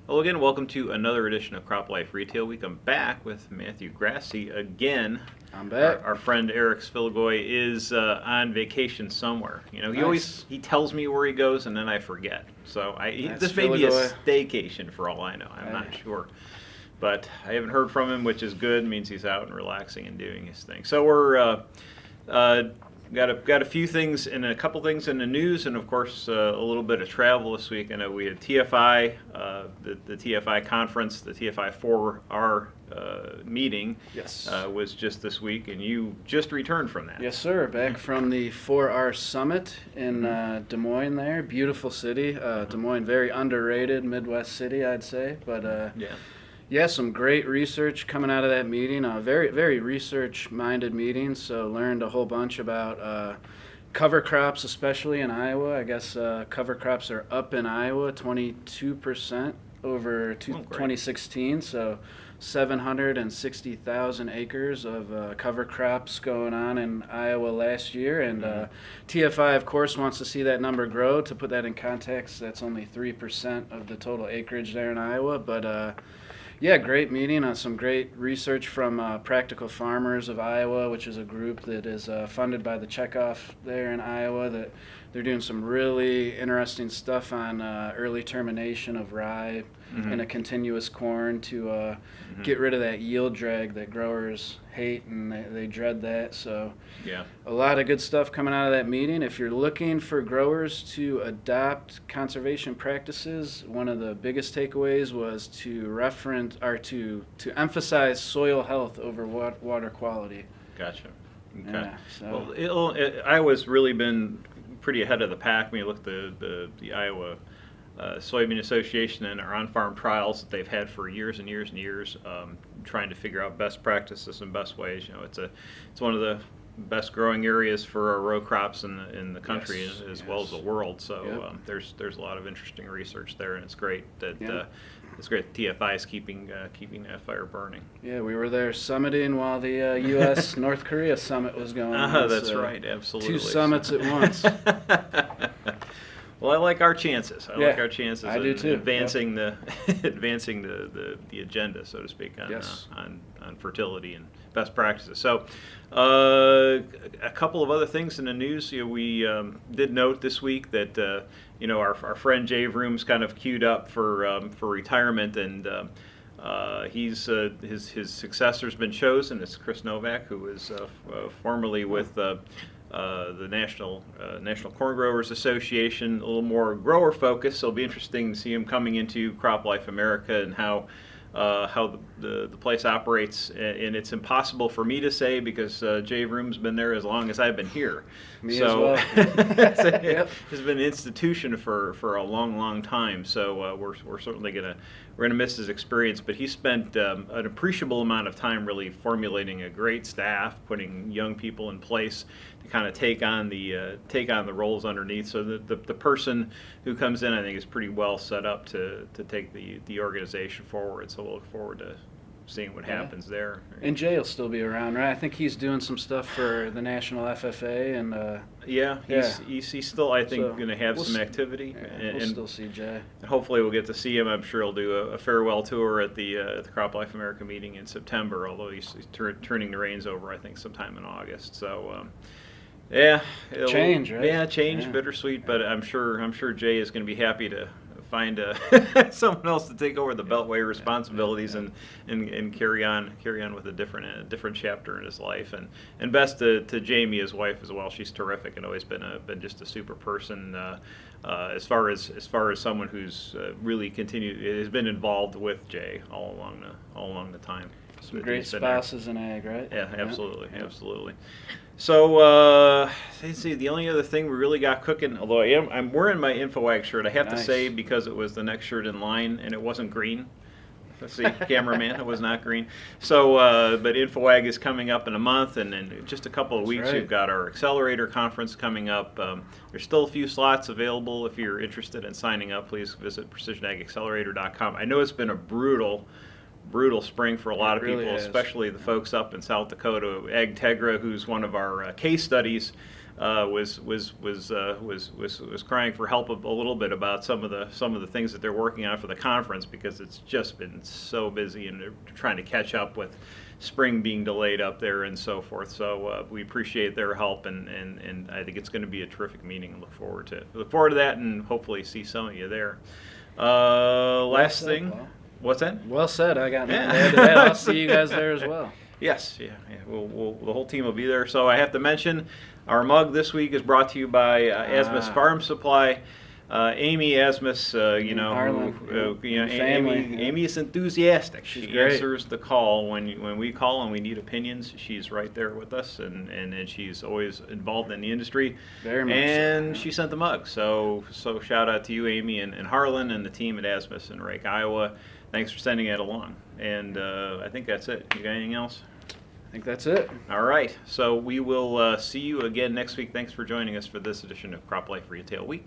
Well, again, welcome to another edition of CropLife Retail Week. I'm back with Matthew Grassi again. I'm back. Our friend Eric Svilgoy is on vacation somewhere. You know, he tells me where he goes, and then I forget. So this may be a staycation for all I know. I'm not sure. But I haven't heard from him, which is good. It means he's out and relaxing and doing his thing. So we're got a few things and a couple things in the news, and of course a little bit of travel this week. I know we had TFI, the TFI conference, the TFI 4R meeting. Yes. Was just this week, and you just returned from that. Yes, sir. Back from the 4R Summit in Des Moines. There, beautiful city. Des Moines, very underrated Midwest city, I'd say. But yeah, some great research coming out of that meeting. Very, very research-minded meeting. So learned a whole bunch about cover crops, especially in Iowa. I guess cover crops are up in Iowa 22% over 2016. So 760,000 acres of cover crops going on in Iowa last year. And TFI, of course, wants to see that number grow. To put that in context, that's only 3% of the total acreage there in Iowa. But yeah, great meeting. Some great research from Practical Farmers of Iowa, which is a group that is funded by the Checkoff there in Iowa. That they're doing some really interesting stuff on early termination of rye in a continuous corn to get rid of that yield drag that growers hate, and they dread that. So yeah, a lot of good stuff coming out of that meeting. If you're looking for growers to adopt conservation practices, one of the biggest takeaways was to reference or to emphasize soil health over water quality. Gotcha. Okay. Yeah, so. Well, Iowa's really been pretty ahead of the pack when you look at the Iowa Soybean Association and our on-farm trials that they've had for years and years and years, trying to figure out best practices and best ways. You know, it's one of the best growing areas for our row crops in the country as well as the world. So there's a lot of interesting research there, and it's great that TFI is keeping that fire burning. Yeah, we were there summiting while the U.S. North Korea summit was going on. That's right, absolutely. Two summits at once. Well, I like our chances. I like our chances. I do too. Advancing the agenda, so to speak, on fertility and best practices. So, a couple of other things in the news. You know, we did note this week that our friend Jay Vroom's kind of queued up for retirement, and his successor's been chosen. It's Chris Novak, who was formerly with the National Corn Growers Association, a little more grower focused. So it'll be interesting to see him coming into CropLife America and how the place operates. And it's impossible for me to say because Jay Vroom's been there as long as I've been here. Me as well. It's been an institution for a long time. So we're certainly gonna miss his experience. But he spent an appreciable amount of time really formulating a great staff, putting young people in place to kind of take on the roles underneath. So the person who comes in, I think, is pretty well set up to take the organization forward. So we'll look forward to seeing what happens there. And Jay will still be around, right? I think he's doing some stuff for the National FFA, and he's still, I think, going to have some activity. We'll still see Jay. And hopefully we'll get to see him. I'm sure he'll do a farewell tour at the CropLife America meeting in September, although he's turning the reins over, I think, sometime in August. So, change, right? Yeah, change, bittersweet, but I'm sure Jay is going to be happy to find someone else to take over the Beltway responsibilities and carry on with a different chapter in his life. And best to Jamie, his wife, as well. She's terrific and always been just a super person. As far as someone who's really has been involved with Jay all along the time. Some great spouses in ag, right? Yeah, absolutely. So, let's see, the only other thing we really got cooking, although I'm wearing my InfoAg shirt, I have to say, because it was the next shirt in line and it wasn't green. Let's see, cameraman, it was not green. So, but InfoAg is coming up in a month, and in just a couple of weeks, we've got our Accelerator Conference coming up. There's still a few slots available. If you're interested in signing up, please visit precisionagaccelerator.com. I know it's been a brutal spring for a lot of people, especially the folks up in South Dakota. AgTegra, who's one of our case studies, was crying for help a little bit about some of the things that they're working on for the conference, because it's just been so busy and they're trying to catch up with spring being delayed up there and so forth. So we appreciate their help, and I think it's going to be a terrific meeting and look forward to that, and hopefully see some of you there. Last thing. Paul. What's that? Well said. I got nothing to add to that. I'll see you guys there as well. Yes, yeah. The whole team will be there. So I have to mention, our mug this week is brought to you by Asmus Farm Supply. Amy Asmus, Amy is enthusiastic. She great. answers the call when we call and we need opinions. She's right there with us, and she's always involved in the industry. Very much. And so. she sent the mug. So shout out to you, Amy, and Harlan, and the team at Asmus in Rake, Iowa. Thanks for sending it along. And I think that's it. You got anything else? I think that's it. All right. So we will see you again next week. Thanks for joining us for this edition of CropLife Retail Week.